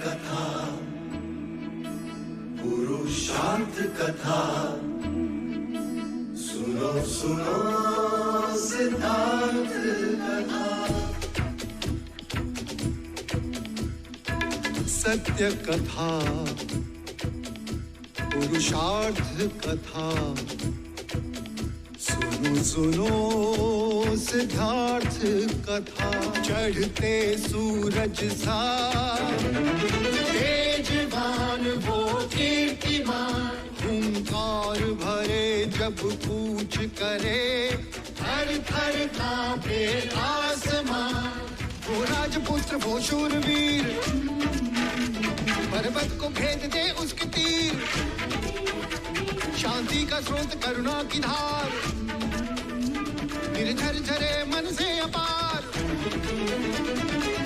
कथा, पुरुषार्थ कथा, सुनो सुनो सिद्धार्थ कथा। सत्य कथा, पुरुषार्थ कथा, सुनो सुनो सिद्धार्थ कथा। चढ़ते सूरज सा तेजवान वो कीर्तिमान, हुंकार भरे जब कूच करे, थर थर कांपे आसमान। वो राजपुत्र वो शूरवीर, पर्वत को भेद दे उसके तीर, शांति का स्रोत करुणा की धार, निर्झर झरे मन से अपार।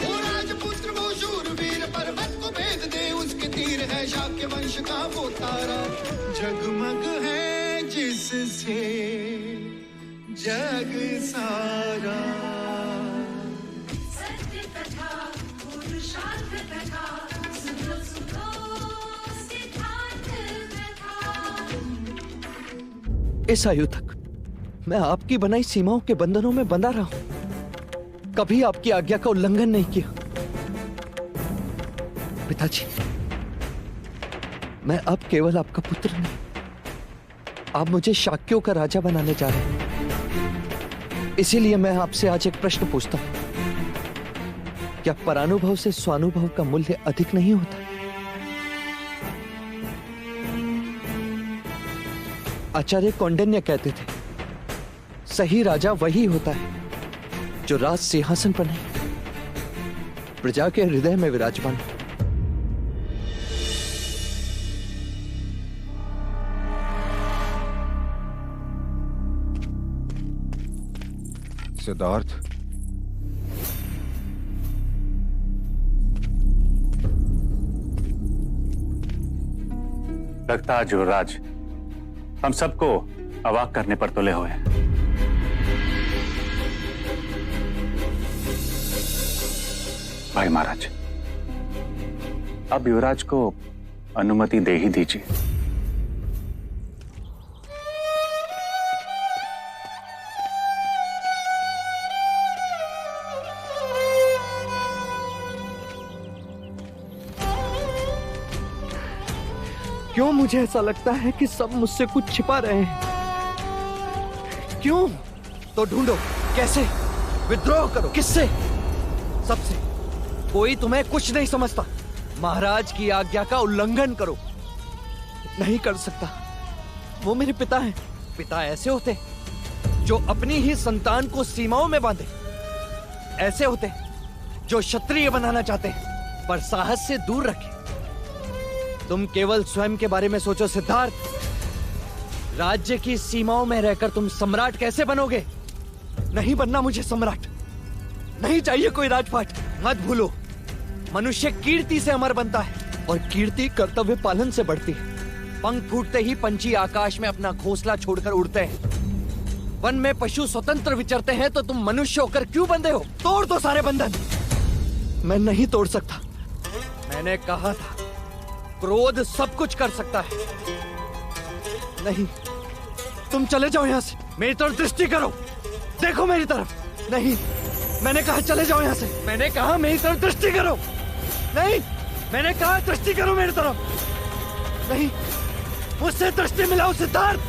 वो राजपुत्र वो शूरवीर, पर्वत को भेद दे उसके तीर, है शाक्य वंश का वो तारा, जगमग है जिससे जग सारा। सत्य कथा, पुरुषार्थ कथा, सुनो सुनो सिद्धार्थ कथा। इस आयु तक मैं आपकी बनाई सीमाओं के बंधनों में बंधा रहा हूं, कभी आपकी आज्ञा का उल्लंघन नहीं किया। पिताजी, मैं अब केवल आपका पुत्र नहीं, आप मुझे शाक्यों का राजा बनाने जा रहे हैं। इसीलिए मैं आपसे आज एक प्रश्न पूछता हूं, क्या परानुभव से स्वानुभव का मूल्य अधिक नहीं होता? आचार्य कौंडिन्य कहते थे, सही राजा वही होता है जो राज सिंहासन पर नहीं, प्रजा के हृदय में विराजमान हो। सिद्धार्थ, लगता है युवराज हम सबको अवाक करने पर तुले हुए हैं। भाई महाराज, अब युवराज को अनुमति दे ही दीजिए। क्यों मुझे ऐसा लगता है कि सब मुझसे कुछ छिपा रहे हैं? क्यों? तो ढूंढो, कैसे? विद्रोह करो। किससे? सबसे। कोई तुम्हें कुछ नहीं समझता। महाराज की आज्ञा का उल्लंघन करो। नहीं कर सकता। वो मेरे पिता हैं। पिता ऐसे होते जो अपनी ही संतान को सीमाओं में बांधे। ऐसे होते जो क्षत्रिय बनाना चाहते हैं पर साहस से दूर रखे। तुम केवल स्वयं के बारे में सोचो सिद्धार्थ। राज्य की सीमाओं में रहकर तुम सम्राट कैसे बनोगे? नहीं बनना मुझे सम्राट। नहीं चाहिए कोई राजपाट। मत भूलो, मनुष्य कीर्ति से अमर बनता है और कीर्ति कर्तव्य पालन से बढ़ती है। पंख फूटते ही पंछी आकाश में अपना घोंसला छोड़कर उड़ते हैं। वन में पशु स्वतंत्र विचरते हैं तो तुम मनुष्य होकर क्यों बंधे हो? तोड़ दो सारे बंधन। मैं नहीं तोड़ सकता। मैंने कहा था क्रोध सब कुछ कर सकता है। नहीं, तुम चले जाओ यहां से। मेरी तरफ दृष्टि करो, देखो मेरी तरफ। नहीं, मैंने कहा चले जाओ यहां से। मैंने कहा मेरी तरफ दृष्टि करो। नहीं, मैंने कहा दृष्टि करो मेरी तरफ। नहीं, मुझसे दृष्टि मिलाओ सिद्धार्थ,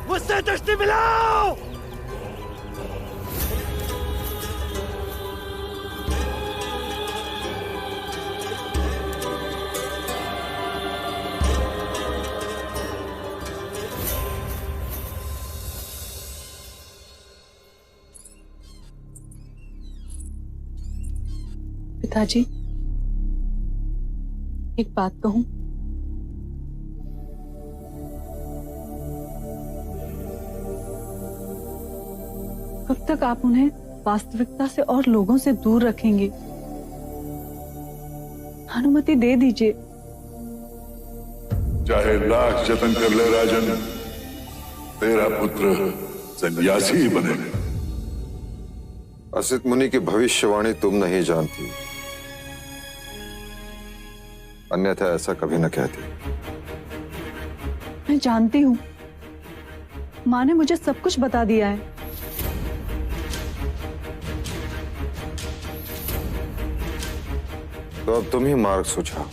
मुझसे दृष्टि मिलाओ। पिताजी, एक बात कहूं? कब तक आप उन्हें वास्तविकता से और लोगों से दूर रखेंगे? अनुमति दे दीजिए। चाहे लाख जतन कर ले राजन, तेरा पुत्र सन्यासी ही बनेगा। असित मुनि की भविष्यवाणी तुम नहीं जानती। अन्यथा ऐसा कभी न कहती। मैं जानती हूँ, माँ ने मुझे सब कुछ बता दिया है। तो अब तुम ही मार्ग सुझाओ,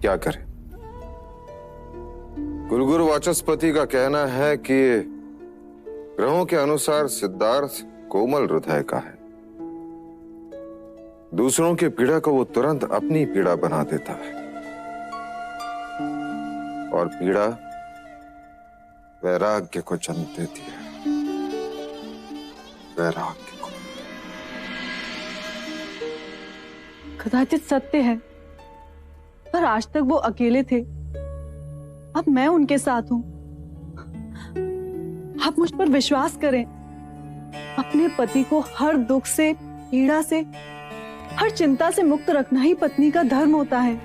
क्या करें? गुरु वाचस्पति का कहना है कि ग्रहों के अनुसार सिद्धार्थ कोमल हृदय का है। दूसरों की पीड़ा को वो तुरंत अपनी पीड़ा बना देता है, और पीड़ा वैराग्य को जन्म देती है। वैराग्य को। कदाचित सत्य है, पर आज तक वो अकेले थे, अब मैं उनके साथ हूं। आप मुझ पर विश्वास करें। अपने पति को हर दुख से, पीड़ा से, हर चिंता से मुक्त रखना ही पत्नी का धर्म होता है।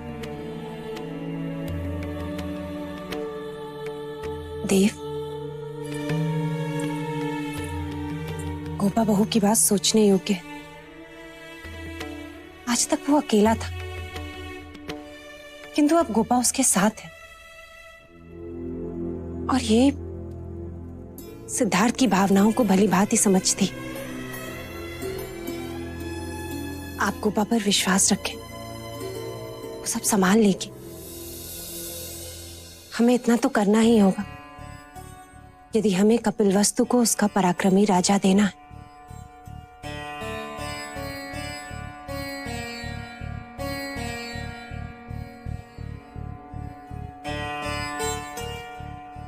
देव, गोपा बहू की बात सोचने योग्य है। आज तक वो अकेला था, किंतु अब गोपा उसके साथ है। और ये सिद्धार्थ की भावनाओं को भली भांति समझती। आप गोपा पर विश्वास रखें, वो सब संभाल लेगी। हमें इतना तो करना ही होगा, यदि हमें कपिलवस्तु को उसका पराक्रमी राजा देना है।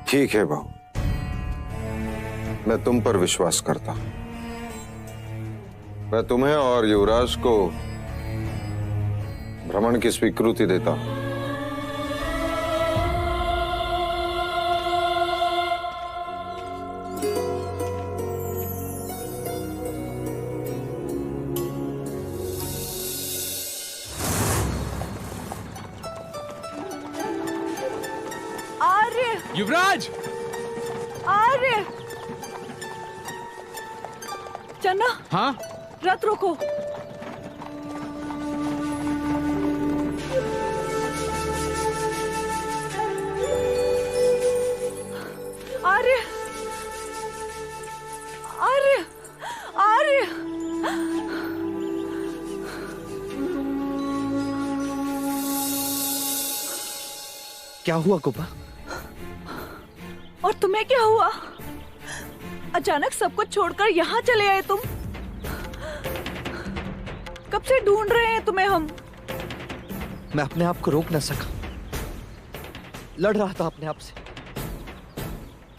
ठीक है बहू, मैं तुम पर विश्वास करता हूं। मैं तुम्हें और युवराज को भ्रमण की स्वीकृति देता हूं। आर्य, युवराज! आर्य! चन्ना, हाँ? रथ रोको। आर्य, आर्य, आर्य! क्या हुआ गोपा? और तुम्हें क्या हुआ? अचानक सब कुछ छोड़कर यहाँ चले आए तुम। कब से ढूंढ रहे हैं तुम्हें हम। मैं अपने आप को रोक न सका, लड़ रहा था अपने आप से।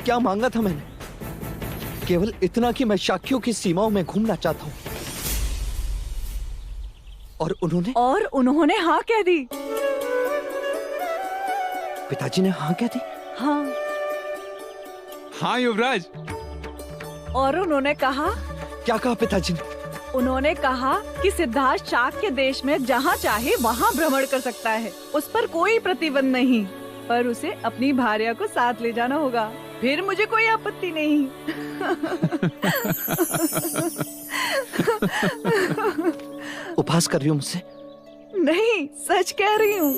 क्या मांगा था मैंने? केवल इतना कि मैं शाक्यों की सीमाओं में घूमना चाहता हूं, और उन्होंने हाँ कह दी। पिताजी ने हाँ कह दी? हाँ। हाँ युवराज। और उन्होंने कहा? क्या कहा पिताजी ने? उन्होंने कहा कि सिद्धार्थ शाक्य देश में जहाँ चाहे वहाँ भ्रमण कर सकता है, उस पर कोई प्रतिबंध नहीं, पर उसे अपनी भार्या को साथ ले जाना होगा। फिर मुझे कोई आपत्ति नहीं। उपहास कर रही हो मुझसे? नहीं, सच कह रही हूँ।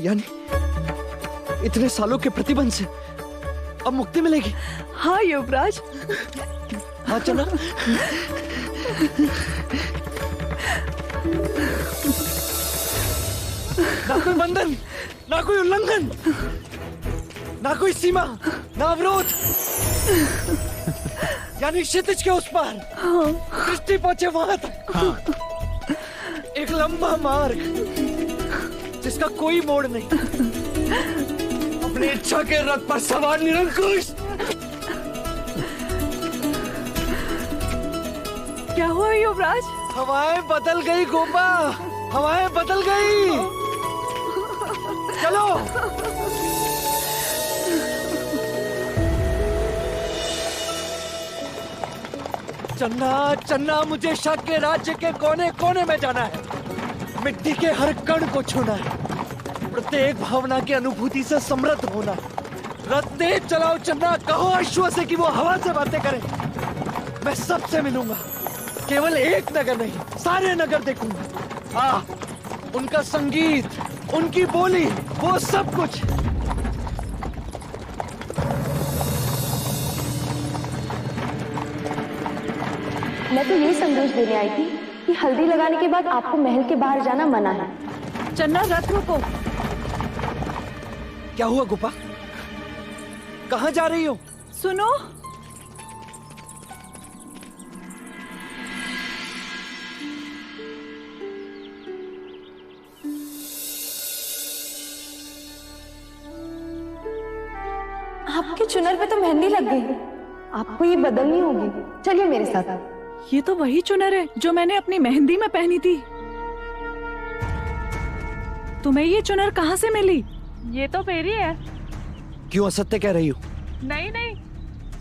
यानी इतने सालों के प्रतिबंध से अब मुक्ति मिलेगी? हाँ युवराज। हाँ चला। ना कोई बंधन, ना कोई उल्लंघन, ना कोई सीमा, ना अवरोध। यानी क्षितिज के उस पार दृष्टि पहुंचे वहां तक। एक लंबा मार्ग जिसका कोई मोड़ नहीं। अपनी इच्छा के रथ पर सवार निरंकुश। क्या हुआ युवराज? हवाएं बदल गई गोपा, हवाएं बदल गई। चलो। चन्ना, चन्ना, मुझे शाक्य राज्य के कोने कोने में जाना है। मिट्टी के हर कण को छूना है, प्रत्येक भावना की अनुभूति से समृद्ध होना है। रथ तेज चलाओ चन्ना, कहो अश्व से कि वो हवा से बातें करें। मैं सबसे मिलूंगा। केवल एक नगर नहीं, सारे नगर देखूंगा। उनका संगीत, उनकी बोली, वो सब कुछ। मैं तो ये संदेश देने आई थी कि हल्दी लगाने के बाद आपको महल के बाहर जाना मना है। चन्ना, रथ रोको। क्या हुआ गोपा? कहाँ जा रही हो? सुनो, आपके चुनर पे तो मेहंदी लग गई, आपको ये बदलनी होगी। चलिए मेरे साथ। ये तो वही चुनर है जो मैंने अपनी मेहंदी में पहनी थी। तुम्हें ये चुनर कहाँ से मिली? ये तो मेरी है। क्यों असत्य कह रही हो? नहीं नहीं,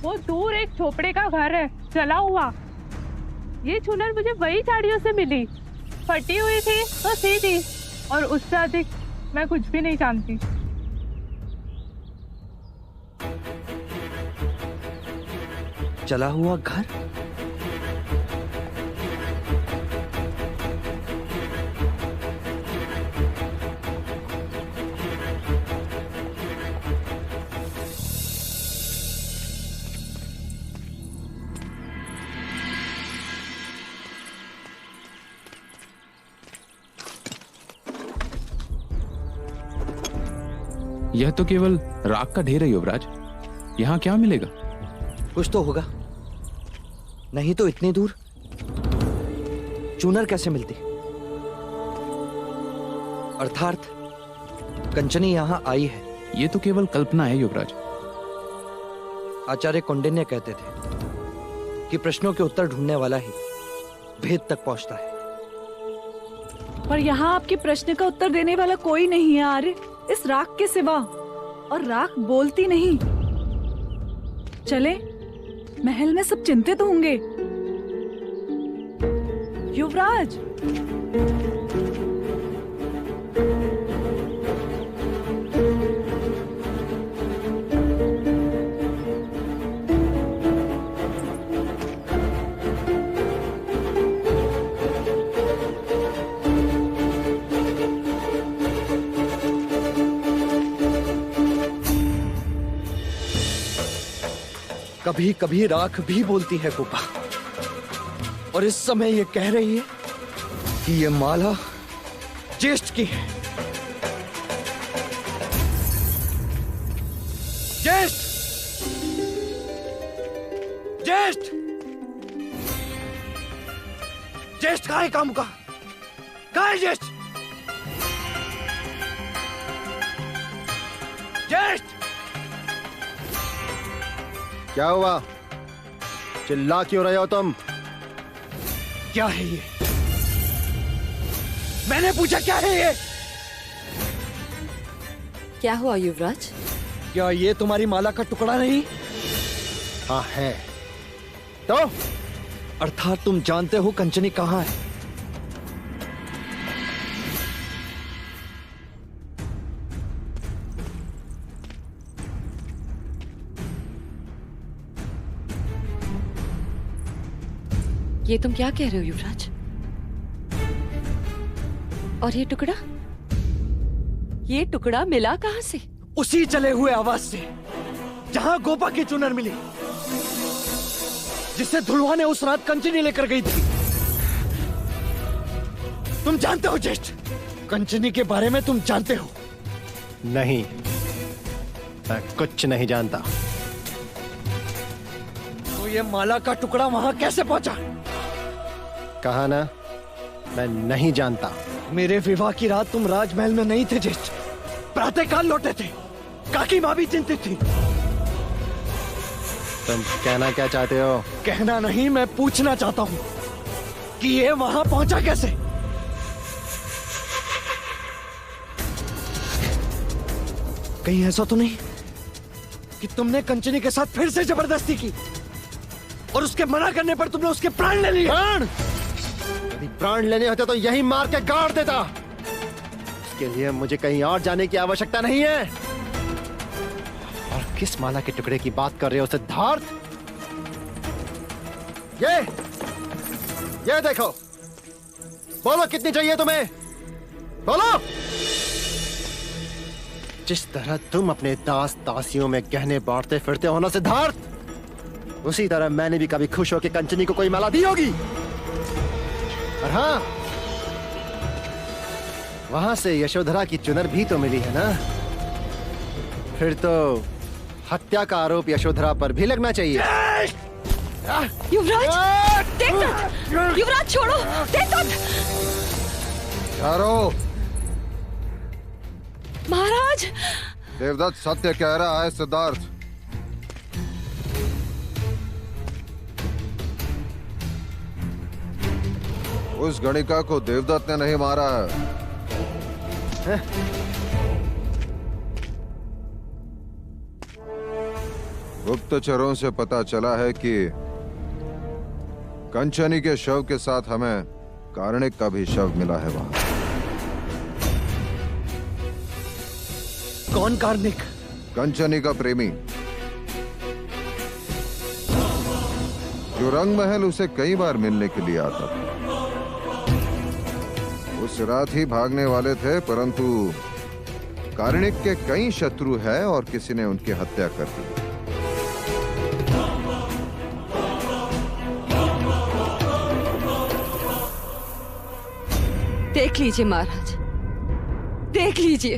वो दूर एक झोपड़े का घर है, जला हुआ। ये चुनर मुझे वही साड़ियों से मिली, फटी हुई थी तो सी थी, और उससे अधिक मैं कुछ भी नहीं जानती। जला हुआ घर? यह तो केवल राख का ढेर है युवराज, यहाँ क्या मिलेगा? कुछ तो होगा, नहीं तो इतनी दूर चूनर कैसे मिलती? अर्थात कंचनी यहाँ आई है। ये तो केवल कल्पना है युवराज। आचार्य कौंडिन्य कहते थे कि प्रश्नों के उत्तर ढूंढने वाला ही भेद तक पहुंचता है। पर यहाँ आपके प्रश्न का उत्तर देने वाला कोई नहीं है आर्य, इस राख के सिवा। और राख बोलती नहीं। चले, महल में सब चिंतित होंगे। युवराज, कभी कभी राख भी बोलती है गोपा, और इस समय ये कह रही है कि ये माला ज्येष्ठ की है। ज्येष्ठ! ज्येष्ठ! ज्येष्ठ कहाँ है? काम का कहाँ है ज्येष्ठ? ज्येष्ठ! क्या हुआ? चिल्ला क्यों रहे हो तुम? क्या है ये? मैंने पूछा क्या है ये? क्या हुआ युवराज? क्या ये तुम्हारी माला का टुकड़ा नहीं? हाँ है। तो अर्थात तुम जानते हो कंचनी कहाँ है? ये तुम क्या कह रहे हो युवराज? और ये टुकड़ा मिला कहां से? उसी चले हुए आवाज से जहां गोपा की चुनर मिली, जिसे धुलवा ने उस रात कंचनी लेकर गई थी। तुम जानते हो ज्येष्ठ, कंचनी के बारे में तुम जानते हो? नहीं, मैं कुछ नहीं जानता। तो ये माला का टुकड़ा वहां कैसे पहुंचा? कहा ना, मैं नहीं जानता। मेरे विवाह की रात तुम राजमहल में नहीं थे ज्येष्ठ, प्रातःकाल लौटे थे। काकी माँ भी चिंतित थी। तुम कहना क्या चाहते हो? कहना नहीं, मैं पूछना चाहता हूँ कि ये वहां पहुंचा कैसे? कहीं ऐसा तो नहीं कि तुमने कंचनी के साथ फिर से जबरदस्ती की और उसके मना करने पर तुमने उसके प्राण ले लिए? प्राण? यदि प्राण लेने होते तो यही मार के गाड़ देता। उसके लिए मुझे कहीं और जाने की आवश्यकता नहीं है। और किस माला के टुकड़े की बात कर रहे हो सिद्धार्थ? ये देखो, बोलो कितनी चाहिए तुम्हें, बोलो। जिस तरह तुम अपने दास दासियों में गहने बांटते फिरते हो ना सिद्धार्थ, उसी तरह मैंने भी कभी खुश होकर कंचनी को कोई माला दी होगी। और हाँ, वहां से यशोधरा की चुनर भी तो मिली है ना। फिर तो हत्या का आरोप यशोधरा पर भी लगना चाहिए। युवराज, युवराज छोड़ो, चारो, महाराज। देवदत्त सत्य कह रहा है सिद्धार्थ। उस गणिका को देवदत्त ने नहीं मारा है। गुप्तचरों से पता चला है कि कंचनी के शव के साथ हमें कार्णिक का भी शव मिला है वहां। कौन कार्णिक? कंचनी का प्रेमी, जो रंग महल उसे कई बार मिलने के लिए आता था। उस रात ही भागने वाले थे, परंतु कार्णिक के कई शत्रु हैं और किसी ने उनकी हत्या कर दी। देख लीजिए महाराज, देख लीजिए,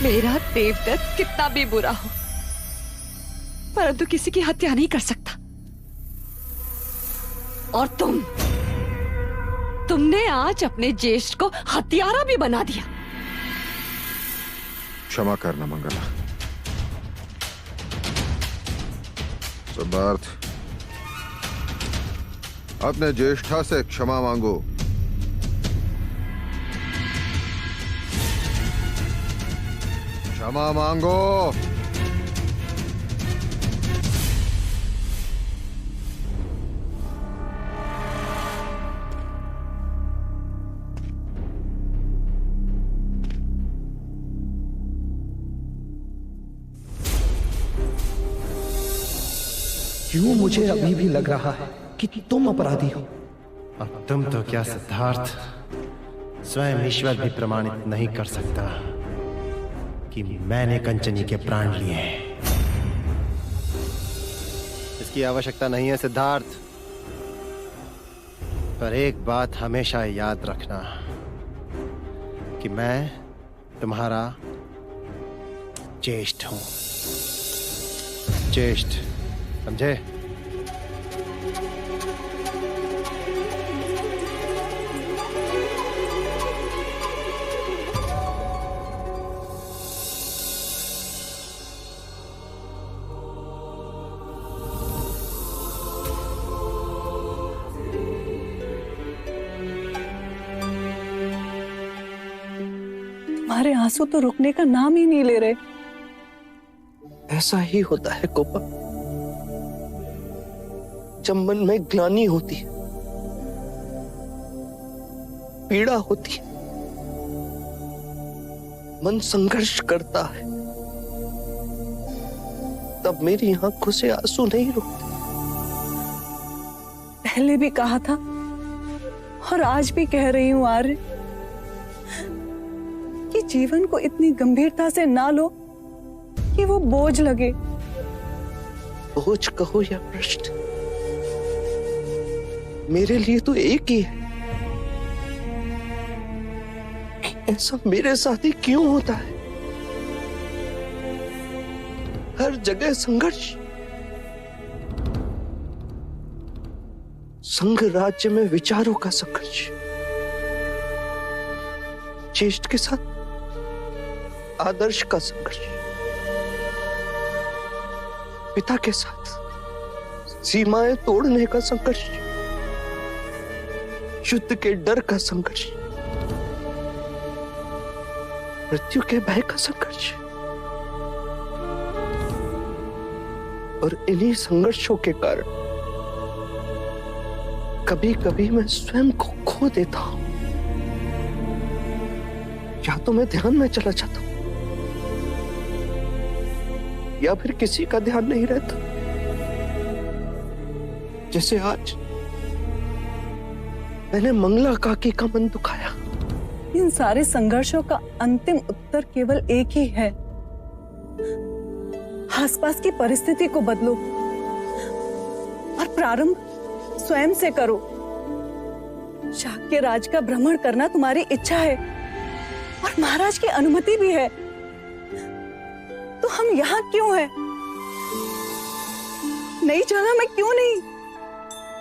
मेरा देवदत्त कितना भी बुरा हो, परंतु किसी की हत्या नहीं कर सकता। और तुमने आज अपने ज्येष्ठ को हत्यारा भी बना दिया। क्षमा करना मंगला। सिद्धार्थ, अपने ज्येष्ठा से क्षमा मांगो। क्षमा मांगो। क्यों मुझे अभी भी लग रहा है कि तुम अपराधी हो। अब तुम तो क्या सिद्धार्थ, स्वयं ईश्वर भी प्रमाणित नहीं कर सकता कि मैंने कंचनी के प्राण लिए हैं। इसकी आवश्यकता नहीं है सिद्धार्थ, पर एक बात हमेशा याद रखना कि मैं तुम्हारा ज्येष्ठ हूं। ज्येष्ठ, समझे? तुम्हारे आंसू तो रुकने का नाम ही नहीं ले रहे। ऐसा ही होता है कोपा, जब मन में ग्लानि होती है, पीड़ा होती है, मन संघर्ष करता है, तब मेरी आंखों से आंसू नहीं रुकते। पहले भी कहा था और आज भी कह रही हूं आर्य कि जीवन को इतनी गंभीरता से ना लो कि वो बोझ लगे। बोझ कहो या प्रश्न, मेरे लिए तो एक ही है। ऐसा मेरे साथ ही क्यों होता है? हर जगह संघर्ष। संघ राज्य में विचारों का संघर्ष, ज्येष्ठ के साथ आदर्श का संघर्ष, पिता के साथ सीमाएं तोड़ने का संघर्ष, युद्ध के डर का संघर्ष, मृत्यु के भय का संघर्ष। और इन्हीं संघर्षों के कारण कभी कभी मैं स्वयं को खो देता हूं, या तो मैं ध्यान में चला जाता हूं, या फिर किसी का ध्यान नहीं रहता। जैसे आज मैंने मंगला काकी का मन दुखाया। इन सारे संघर्षों का अंतिम उत्तर केवल एक ही है, आसपास की परिस्थिति को बदलो और प्रारंभ स्वयं से करो। शाक्य राज का भ्रमण करना तुम्हारी इच्छा है और महाराज की अनुमति भी है, तो हम यहाँ क्यों हैं? नई जगह में क्यों नहीं?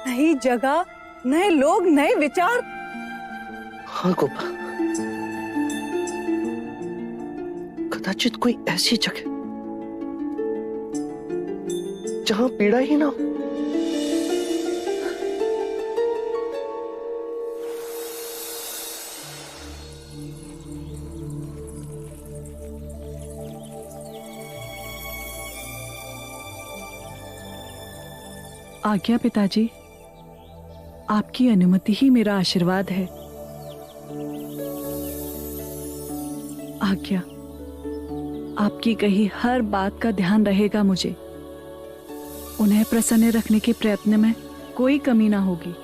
नई जगह, नए लोग, नए विचार। हाँ गोपा, कदाचित कोई ऐसी जगह जहां पीड़ा ही ना हो। आज्ञा पिताजी, आपकी अनुमति ही मेरा आशीर्वाद है। आज्ञा, आपकी कही हर बात का ध्यान रहेगा मुझे। उन्हें प्रसन्न रखने के प्रयत्न में कोई कमी ना होगी।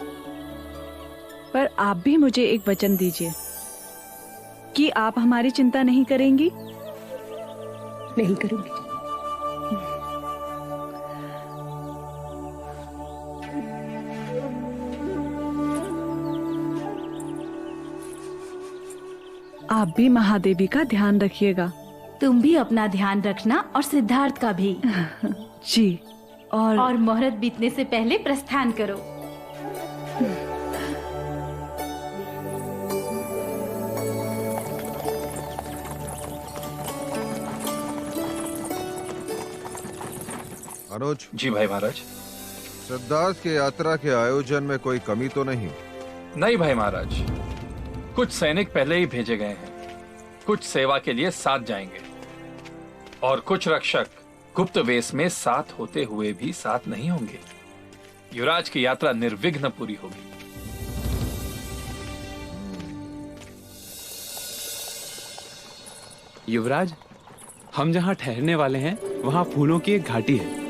पर आप भी मुझे एक वचन दीजिए कि आप हमारी चिंता नहीं करेंगी। नहीं करूंगी। आप भी महादेवी का ध्यान रखिएगा। तुम भी अपना ध्यान रखना और सिद्धार्थ का भी। जी। और मुहूर्त बीतने से पहले प्रस्थान करो। अनुज। जी भाई महाराज। सिद्धार्थ की यात्रा के आयोजन में कोई कमी तो नहीं? नहीं भाई महाराज, कुछ सैनिक पहले ही भेजे गए हैं, कुछ सेवा के लिए साथ जाएंगे और कुछ रक्षक गुप्त वेश में साथ होते हुए भी साथ नहीं होंगे। युवराज की यात्रा निर्विघ्न पूरी होगी। युवराज, हम जहां ठहरने वाले हैं वहां फूलों की एक घाटी है।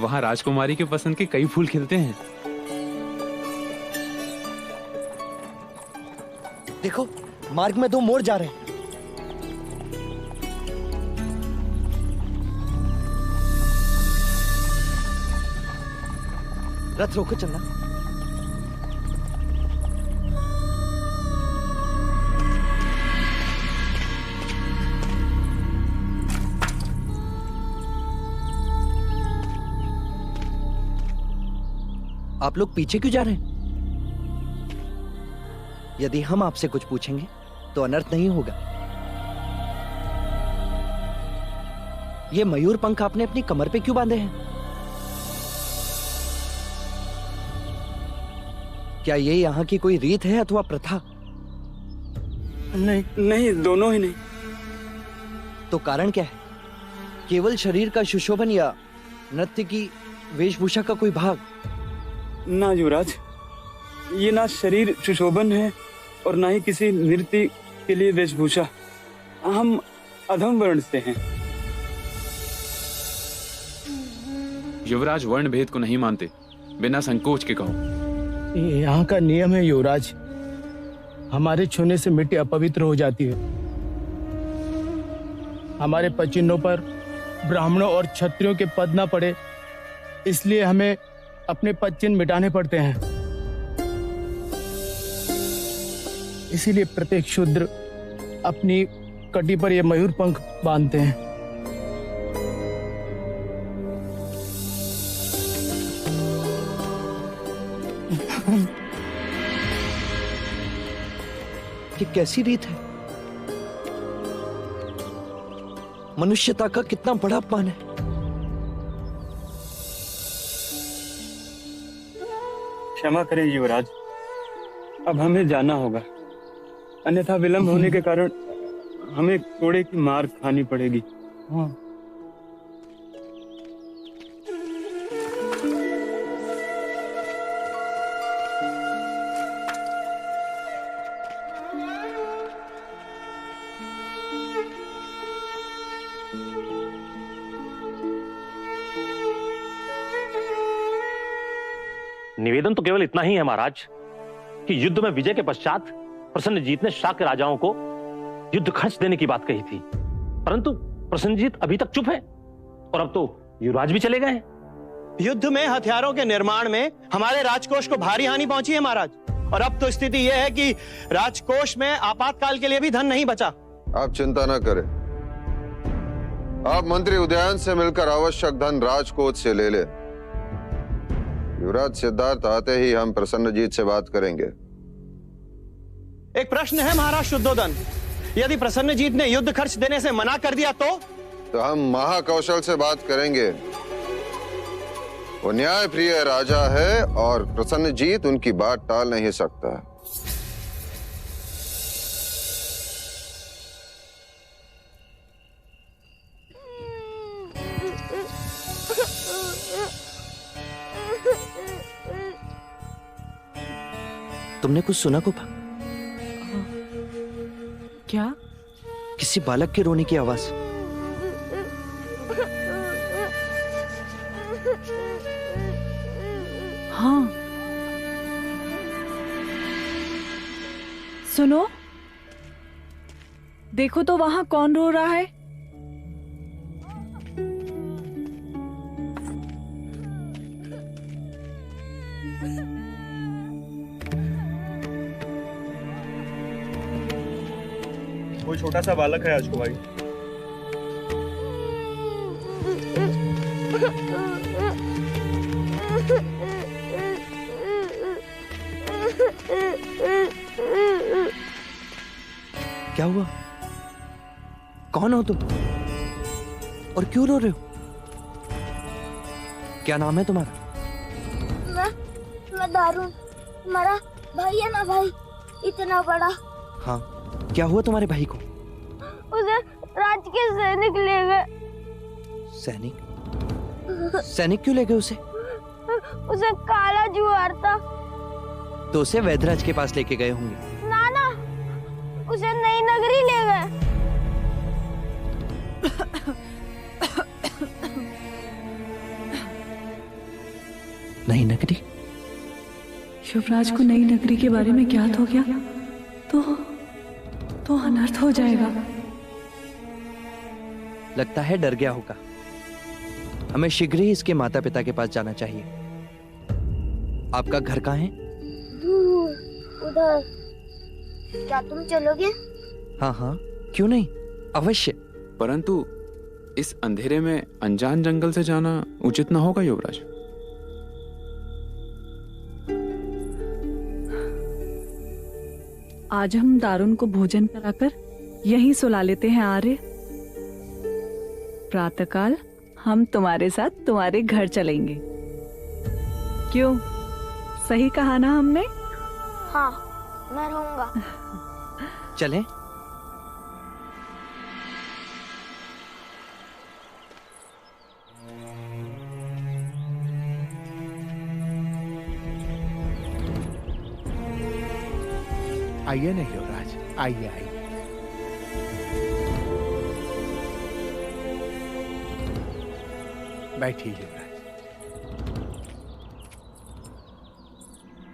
वहां राजकुमारी के पसंद के कई फूल खिलते हैं। देखो, मार्ग में दो मोर जा रहे हैं। रथ रोको, चलना। आप लोग पीछे क्यों जा रहे हैं? यदि हम आपसे कुछ पूछेंगे तो अनर्थ नहीं होगा। ये मयूर पंख आपने अपनी कमर पे क्यों बांधे हैं? क्या ये यहाँ की कोई रीत है अथवा प्रथा? नहीं, दोनों ही नहीं। तो कारण क्या है? केवल शरीर का सुशोभन या नृत्य की वेशभूषा का कोई भाग? ना युवराज, ये ना शरीर सुशोभन है और ना ही किसी नृत्य के लिए वेशभूषा। हम अधम वर्ण से हैं। युवराज वर्ण भेद को नहीं मानते, बिना संकोच के कहो। यहाँ का नियम है युवराज, हमारे छूने से मिट्टी अपवित्र हो जाती है। हमारे पचिन्हों पर ब्राह्मणों और क्षत्रियों के पद न पड़े, इसलिए हमें अपने पद चिन्ह मिटाने पड़ते हैं। इसीलिए प्रत्येक शूद्र अपनी कटी पर यह मयूर पंख बांधते हैं। ये कैसी रीत है? मनुष्यता का कितना बड़ा अपमान है। क्षमा करें युवराज, अब हमें जाना होगा, अन्यथा विलंब होने के कारण हमें कोड़े की मार खानी पड़ेगी। हाँ। निवेदन तो केवल इतना ही है महाराज कि युद्ध में विजय के पश्चात प्रसन्नजीत ने शाक्य राजाओं को युद्ध खर्च देने की बात कही थी, परंतु प्रसन्नजीत अभी तक चुप है और अब तो युवराज भी चले गए। युद्ध में हथियारों के निर्माण में हमारे राजकोष को भारी हानि पहुंची है महाराज, और अब तो स्थिति यह है कि राजकोष में आपातकाल के लिए भी धन नहीं बचा। आप चिंता न करें, आप मंत्री उदयन से मिलकर आवश्यक धन राजकोष से ले ले। युवराज सिद्धार्थ आते ही हम प्रसन्नजीत से बात करेंगे। एक प्रश्न है महाराज शुद्धोदन, यदि प्रसन्नजीत ने युद्ध खर्च देने से मना कर दिया तो हम महाकौशल से बात करेंगे। वो न्याय प्रिय राजा है और प्रसन्नजीत उनकी बात टाल नहीं सकता। तुमने कुछ सुना कुपा? क्या? किसी बालक के रोने की आवाज। हाँ, सुनो, देखो तो वहां कौन रो रहा है। कोई छोटा सा बालक है राजकुमारी। क्या हुआ? कौन हो तुम और क्यों रो रहे हो? क्या नाम है तुम्हारा? मैं दारुण, हमारा भाई है ना भाई, इतना बड़ा। हाँ, क्या हुआ तुम्हारे भाई को? उसे राज के सैनिक ले गए। सैनिक? सैनिक क्यों ले गए उसे? उसे काला जुआर था। तो उसे वैधराज के पास लेके गए होंगे। ना, उसे नई नगरी ले गए। नई नगरी? युवराज को नई नगरी के बारे में ज्ञात हो गया तो अनर्थ हो जाएगा। लगता है डर गया होगा। हमें शीघ्र ही इसके माता पिता के पास जाना चाहिए। आपका घर कहाँ है? दूर, उधर। क्या तुम चलोगे? हाँ हाँ, क्यों नहीं, अवश्य। परंतु इस अंधेरे में अनजान जंगल से जाना उचित न होगा युवराज। आज हम दारुण को भोजन कराकर यहीं सुला लेते हैं आर्य। प्रातःकाल हम तुम्हारे साथ तुम्हारे घर चलेंगे। क्यों, सही कहा ना हमने? हाँ, मैं रहूंगा। चलें? आइए ना युवराज, आइए आइए। बैठिए युवराज,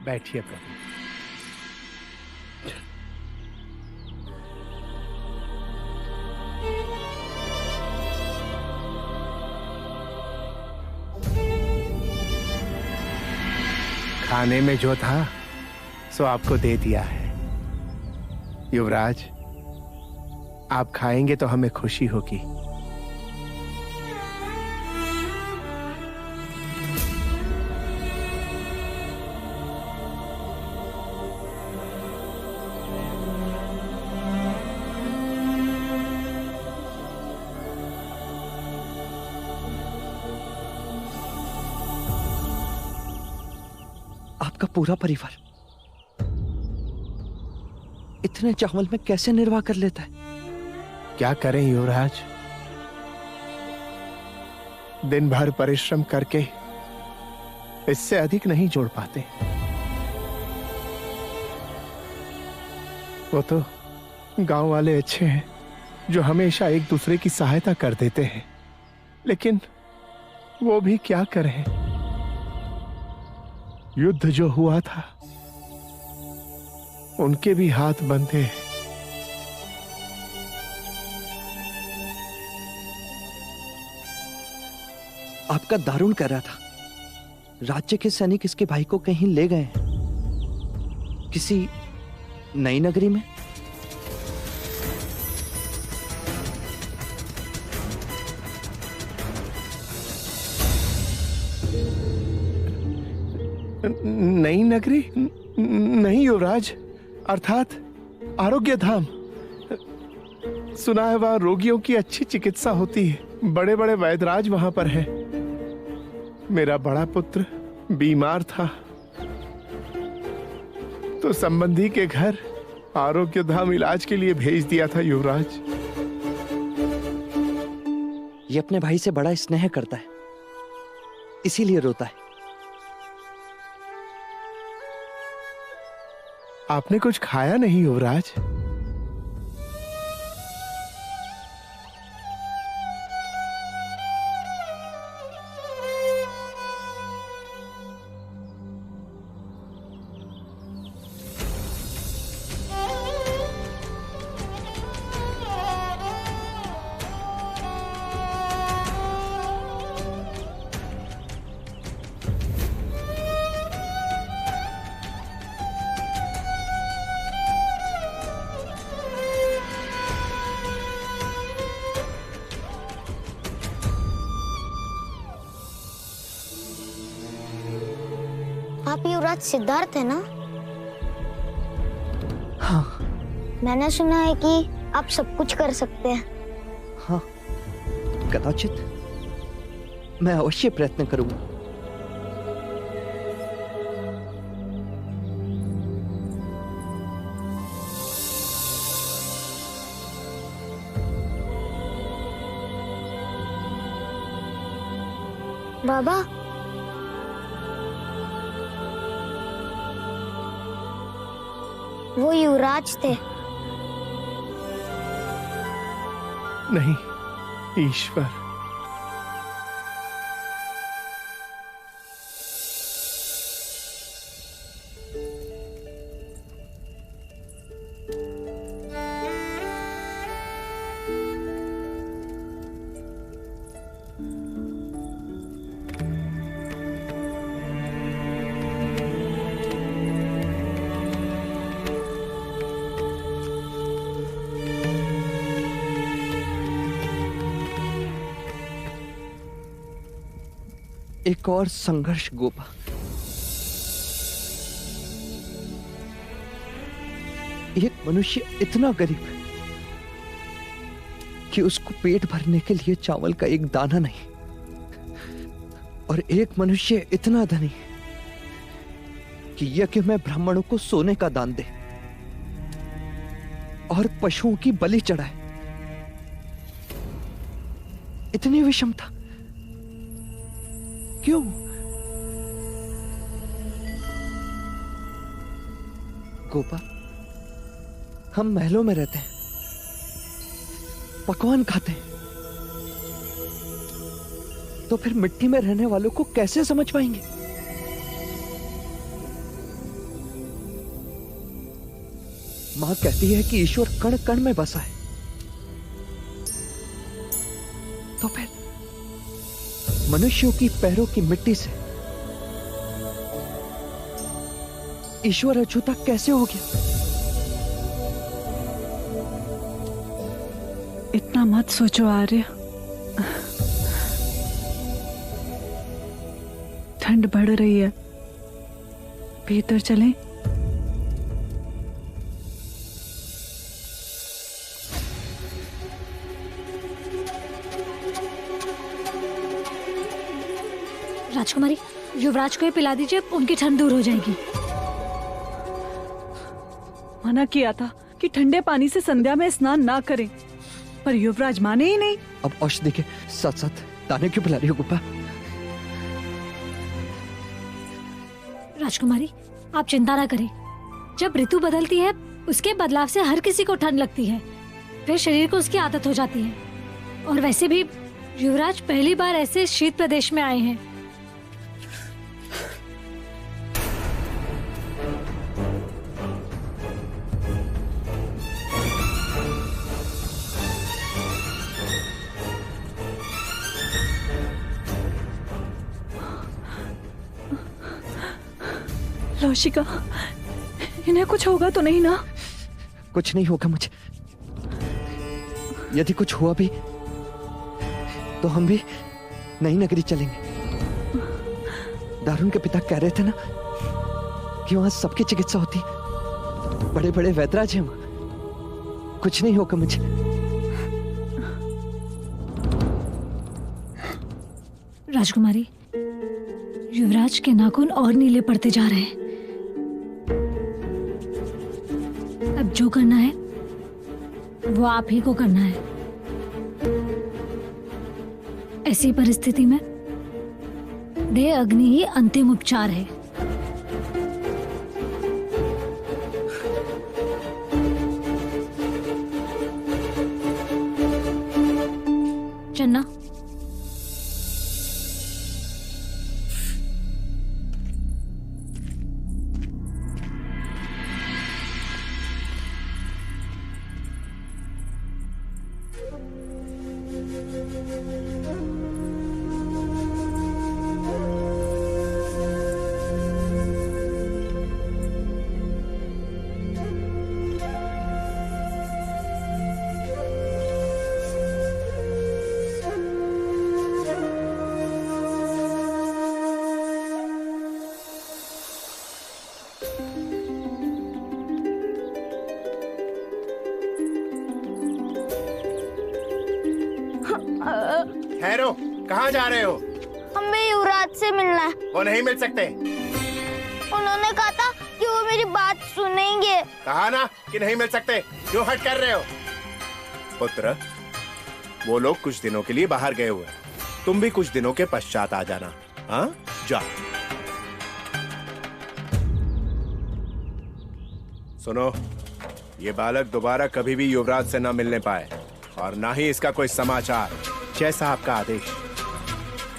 बैठिए प्रभु। खाने में जो था सो आपको दे दिया है युवराज। आप खाएंगे तो हमें खुशी होगी। आपका पूरा परिवार इतने चावल में कैसे निर्वाह कर लेता है? क्या करें युवराज, दिन भर परिश्रम करके इससे अधिक नहीं जोड़ पाते। वो तो गांव वाले अच्छे हैं जो हमेशा एक दूसरे की सहायता कर देते हैं, लेकिन वो भी क्या करें। युद्ध जो हुआ था उनके भी हाथ बंधे हैं। आपका दारुण कर रहा था। राज्य के सैनिक इसके भाई को कहीं ले गए हैं, किसी नई नगरी में। नई नगरी? नहीं युवराज, अर्थात आरोग्य धाम। सुना है वहां रोगियों की अच्छी चिकित्सा होती है, बड़े बड़े वैद्यराज वहां पर है। मेरा बड़ा पुत्र बीमार था तो संबंधी के घर आरोग्य धाम इलाज के लिए भेज दिया था युवराज। ये अपने भाई से बड़ा स्नेह करता है, इसीलिए रोता है। आपने कुछ खाया नहीं युवराज? आप युवराज सिद्धार्थ है ना? हाँ। मैंने सुना है कि आप सब कुछ कर सकते हैं। हाँ, कदाचित मैं अवश्य प्रयत्न करूंगा। बाबा, वो युवराज थे। नहीं, ईश्वर। एक और संघर्ष गोपा। एक मनुष्य इतना गरीब कि उसको पेट भरने के लिए चावल का एक दाना नहीं, और एक मनुष्य इतना धनी कि यज्ञ में ब्राह्मणों को सोने का दान दे और पशुओं की बलि चढ़ाए। इतनी विषमता क्यों? गोपा, हम महलों में रहते हैं, पकवान खाते हैं, तो फिर मिट्टी में रहने वालों को कैसे समझ पाएंगे? मां कहती है कि ईश्वर कण कण में बसा है, तो फिर मनुष्यों की पैरों की मिट्टी से ईश्वर अछूता कैसे हो गया? इतना मत सोचो आर्य। ठंड बढ़ रही है, भीतर चलें? राजकुमारी, युवराज को ये पिला दीजिए, उनकी ठंड दूर हो जाएगी। मना किया था कि ठंडे पानी से संध्या में स्नान ना करें, पर युवराज माने ही नहीं। अब औषधि के साथ साथ दाने क्यों पिला रही हो गोपा? राजकुमारी, आप चिंता ना करें। जब ऋतु बदलती है, उसके बदलाव से हर किसी को ठंड लगती है, फिर शरीर को उसकी आदत हो जाती है। और वैसे भी युवराज पहली बार ऐसे शीत प्रदेश में आए हैं। लौशिका, इन्हें कुछ होगा तो नहीं ना? कुछ नहीं होगा मुझे। यदि कुछ हुआ भी तो हम भी नई नगरी चलेंगे। दारुण के पिता कह रहे थे ना कि वहां सबकी चिकित्सा होती है, बड़े बड़े वैद्यराज हैं वहां। कुछ नहीं होगा मुझे। राजकुमारी, युवराज के नाखून और नीले पड़ते जा रहे हैं। अब जो करना है वो आप ही को करना है। ऐसी परिस्थिति में देह अग्नि ही अंतिम उपचार है। चन्ना, ठहरो, कहाँ जा रहे हो? हमें युवराज से मिलना है। वो नहीं मिल सकते। उन्होंने कहा था कि वो मेरी बात सुनेंगे। कहा ना कि नहीं मिल सकते, क्यों हट कर रहे हो? पुत्र, वो लोग कुछ दिनों के लिए बाहर गए हुए, तुम भी कुछ दिनों के पश्चात आ जाना। हाँ, जा। सुनो, ये बालक दोबारा कभी भी युवराज से न मिलने पाए और ना ही इसका कोई समाचार, जैसा आपका आदेश।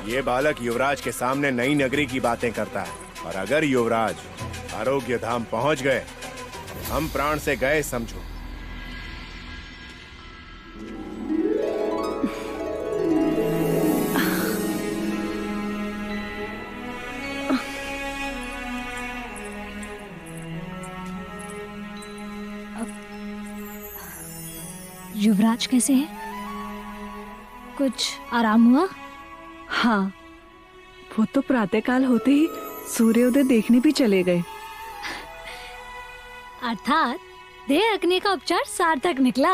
ये बालक युवराज के सामने नई नगरी की बातें करता है और अगर युवराज आरोग्य धाम पहुंच गए, हम प्राण से गए समझो। युवराज कैसे है? कुछ आराम हुआ? हाँ, वो तो प्रातःकाल होते ही सूर्योदय देखने भी चले गए। अर्थात देह अग्नि का उपचार सार्थक निकला।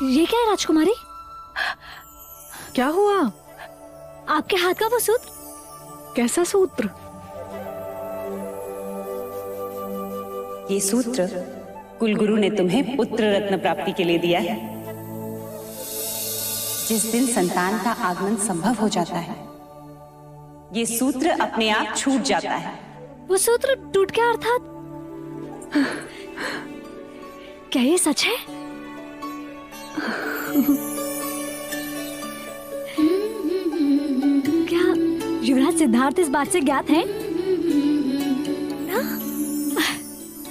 ये क्या है राजकुमारी? क्या हुआ? आपके हाथ का वो सूत्र? कैसा सूत्र? ये सूत्र कुलगुरु ने तुम्हें पुत्र रत्न प्राप्ति के लिए दिया है। जिस दिन संतान का आगमन संभव हो जाता है, ये सूत्र अपने आप छूट जाता है। वो सूत्र टूट गया अर्थात? क्या ये सच है? क्या युवराज सिद्धार्थ इस बात से ज्ञात है?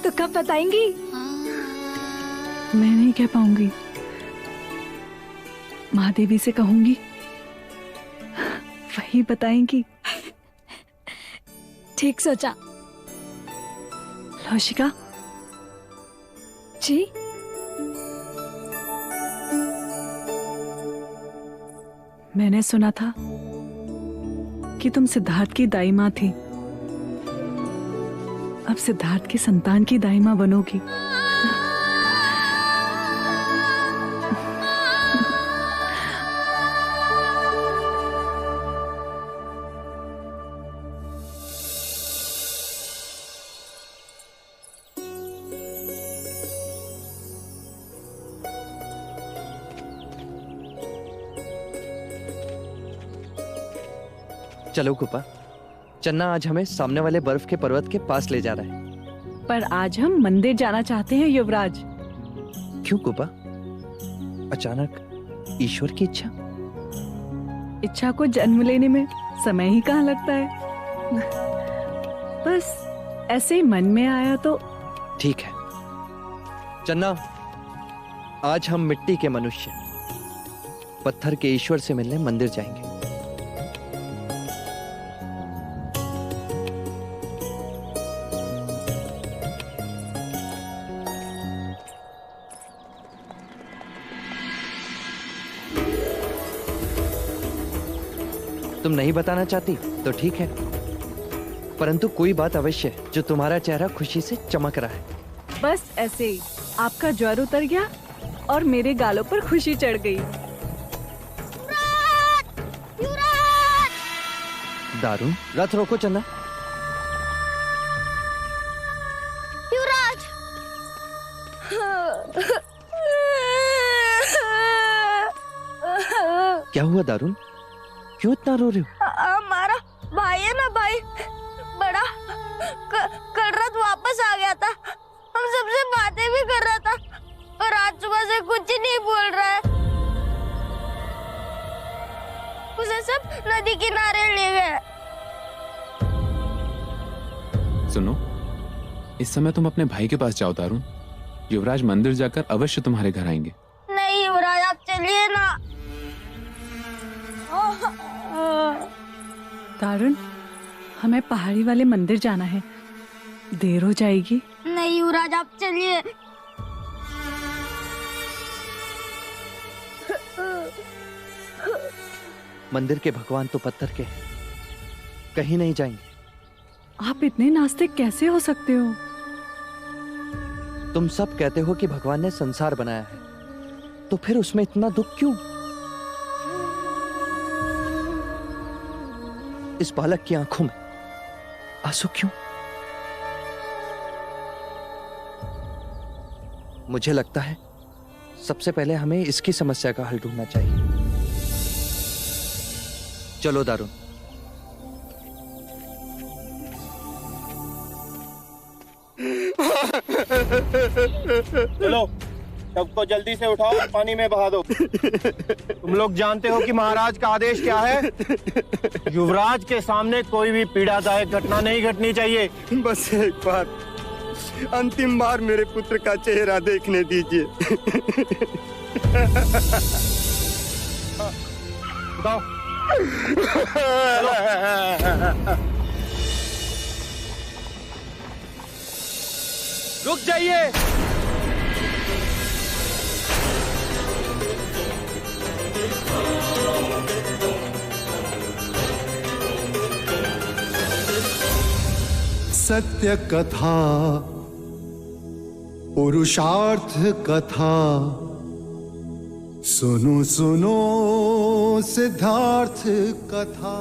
तो कब बताएंगी? मैं नहीं कह पाऊंगी। महादेवी से कहूंगी, वही बताएंगी। ठीक सोचा। लौशिका जी, मैंने सुना था कि तुम सिद्धार्थ की दाई माँ थी। अब सिद्धार्थ की संतान की दाई माँ बनोगी। चलो कुपा, चन्ना आज हमें सामने वाले बर्फ के पर्वत के पास ले जा रहा है। पर आज हम मंदिर जाना चाहते हैं युवराज। क्यों कुपा? अचानक ईश्वर की इच्छा? इच्छा को जन्म लेने में समय ही कहाँ लगता है। बस ऐसे ही मन में आया तो। ठीक है चन्ना, आज हम मिट्टी के मनुष्य पत्थर के ईश्वर से मिलने मंदिर जाएंगे। तुम नहीं बताना चाहती तो ठीक है, परंतु कोई बात अवश्य है जो तुम्हारा चेहरा खुशी से चमक रहा है। बस ऐसे ही आपका ज्वर उतर गया और मेरे गालों पर खुशी चढ़ गई। दारुण, रथ रोको चंदा। युवराज! क्या हुआ दारुण, क्यों इतना रो रहे हो? हमारा भाई है ना, भाई बड़ा कल रात वापस आ गया था। हम सबसे बातें भी कर रहा था और आज सुबह से कुछ ही नहीं बोल रहा है। उसे सब नदी किनारे ले गए। सुनो, इस समय तुम अपने भाई के पास जाओ दारुण। युवराज मंदिर जाकर अवश्य तुम्हारे घर आएंगे। नहीं युवराज, आप चलिए ना। दारुण, हमें पहाड़ी वाले मंदिर जाना है, देर हो जाएगी। नहीं युवराज, आप चलिए। मंदिर के भगवान तो पत्थर के हैं, कहीं नहीं जाएंगे। आप इतने नास्तिक कैसे हो सकते हो? तुम सब कहते हो कि भगवान ने संसार बनाया है, तो फिर उसमें इतना दुख क्यों? इस बालक की आंखों में आंसू क्यों? मुझे लगता है सबसे पहले हमें इसकी समस्या का हल ढूंढना चाहिए। चलो दारुण। चलो, सबको जल्दी से उठाओ और पानी में बहा दो। तुम लोग जानते हो कि महाराज का आदेश क्या है? युवराज के सामने कोई भी पीड़ादायक घटना नहीं घटनी चाहिए। बस एक बार, अंतिम बार मेरे पुत्र का चेहरा देखने दीजिए। बताओ। रुक जाइए। सत्य कथा, पुरुषार्थ कथा, सुनो सुनो सिद्धार्थ कथा।